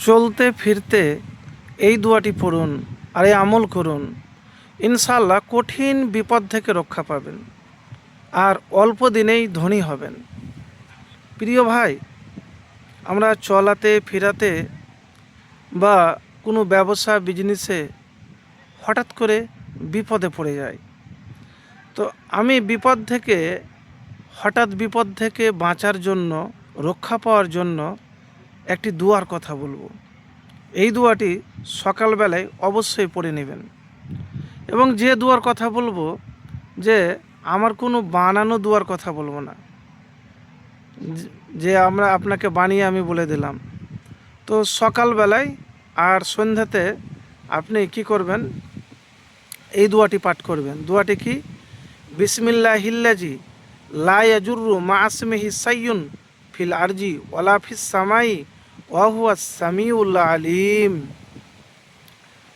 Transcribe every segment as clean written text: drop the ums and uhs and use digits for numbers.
চলতে ফিরতে এই দোয়াটি পড়ুন আর এই আমল করুন, ইনশাআল্লাহ কঠিন বিপদ থেকে রক্ষা পাবেন আর অল্প দিনেই ধনী হবেন। প্রিয় ভাই, আমরা চলাতে ফেরাতে বা কোনো ব্যবসা বিজনেসে হঠাৎ করে বিপদে পড়ে যাই। তো আমি হঠাৎ বিপদ থেকে বাঁচার জন্য, রক্ষা পাওয়ার জন্য একটি দুয়ার কথা বলবো। এই দুয়াটি সকালবেলায় অবশ্যই পড়ে নেবেন। এবং যে দুয়ার কথা বলবো, যে আমার কোনো বানানো দুয়ার কথা বলবো না, যে আপনাকে বানিয়ে আমি বলে দিলাম। তো সকালবেলায় আর সন্ধ্যাতে আপনি কি করবেন, এই দুয়াটি পাঠ করবেন। দুয়াটি কি? বিসমিল্লাহিল্লাজি লা ইয়াজুররু মা আসমিহি সাইয়্যুন ফিল আরজি ওয়ালা ফিস সামাই ওয়া হুয়াস সামিউল আলিম।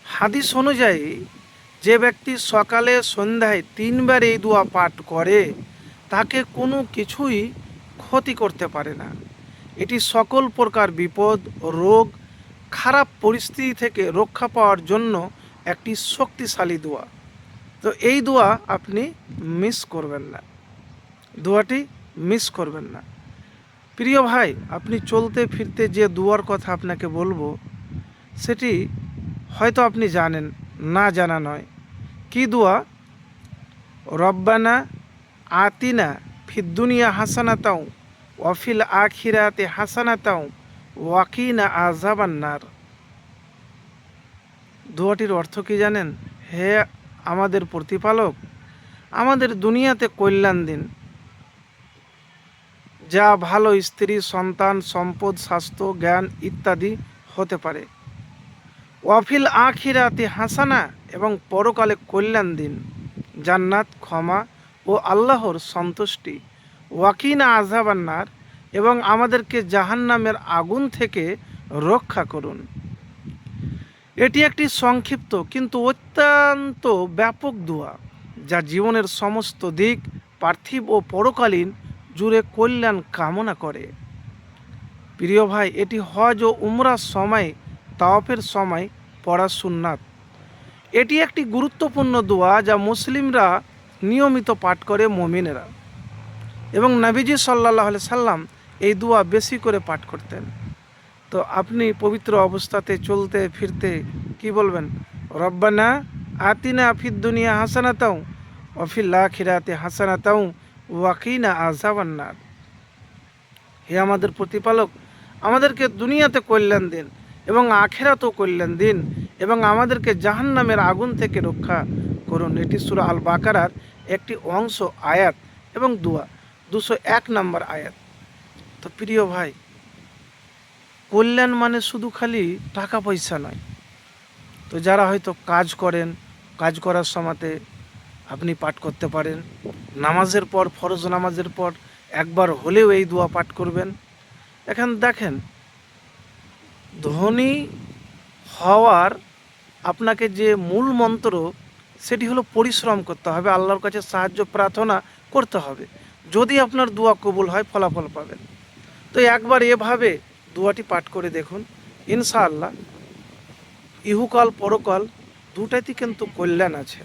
হাদিস অনুযায়ী যে ব্যক্তি সকালে সন্ধ্যায় 3 বার এই দোয়া পাঠ করে তাকে কোনো কিছুই ক্ষতি করতে পারে না। এটি সকল প্রকার বিপদ, রোগ, খারাপ পরিস্থিতি থেকে রক্ষা পাওয়ার জন্য একটি শক্তিশালী দোয়া। তো এই দোয়া আপনি মিস করবেন না, দোয়াটি মিস করবেন না। প্রিয় ভাই, আপনি চলতে ফিরতে যে দোয়ার কথা আপনাকে বলবো, সেটি হয়তো আপনি জানেন, না জানা নয়। কি দোয়া? রব্বানা আতিনা ফিদ দুনিয়া হাসানাতাও ওয়া ফিল আখিরাতি হাসানাতাও ওয়া কিনা আযাবান্নার। দোয়াটির অর্থ কি জানেন? হে আমাদের প্রতিপালক, আমাদের দুনিয়াতে কল্যাণ দিন, যা ভালো স্ত্রী, সন্তান, সম্পদ, স্বাস্থ্য, জ্ঞান ইত্যাদি হতে পারে। ওয়াফিল আখিরাতি হাসানা, এবং পরকালে কল্যাণ দিন, জান্নাত, ক্ষমা ও আল্লাহর সন্তুষ্টি। ওয়াকিনা আযাবান্নার, এবং আমাদেরকে জাহান্নামের আগুন থেকে রক্ষা করুন। এটি একটি সংক্ষিপ্ত কিন্তু অত্যন্ত ব্যাপক দোয়া, যা জীবনের সমস্ত দিক, পার্থিব ও পরকালীন জুড়ে কল্যাণ কামনা করে। প্রিয় ভাই, এটি হজ ও উমরার সময়, তাওয়াফের সময় পড়া সুন্নাত। এটি একটি গুরুত্বপূর্ণ দোয়া যা মুসলিমরা নিয়মিত পাঠ করে, মুমিনেরা। এবং নবীজি সাল্লাল্লাহু আলাইহি সাল্লাম এই দোয়া বেশি করে পাঠ করতেন। তো আপনি পবিত্র অবস্থাতে চলতে ফিরতে কি বলবেন? রব্বানা আতিনা ফিদ দুনিয়া হাসানাতাও ওয়া ফিল আখিরাতি হাসানাতাও ওয়া কিনা আযাবান্নার। হে আমাদের প্রতিপালক, আমাদেরকে দুনিয়াতে কল্যাণ দিন এবং আখিরাতেও কল্যাণ দিন, এবং আমাদেরকে জাহান্নামের আগুন থেকে রক্ষা করুন। এটি সূরা আল বাকারার একটি অংশ, আয়াত এবং দোয়া 201 নম্বর আয়াত। তো প্রিয় ভাই, কল্যাণ মানে শুধু খালি টাকা পয়সা নয়। তো যারা হয়তো কাজ করেন, কাজ করার সময়তে আপনি পাঠ করতে পারেন। নামাজের পর, ফরজ নামাজের পর একবার হলেও এই দোয়া পাঠ করবেন। এখন দেখেন, ধনী হওয়ার আপনাকে যে মূল মন্ত্র, সেটি হলো পরিশ্রম করতে হবে, আল্লাহর কাছে সাহায্য প্রার্থনা করতে হবে। যদি আপনার দোয়া কবুল হয়, ফলাফল পাবেন। তো একবার এভাবে দোয়াটি পাঠ করে দেখুন, ইনশাআল্লাহ ইহুকাল পরকাল দুটাইতে কিন্তু কল্যাণ আছে।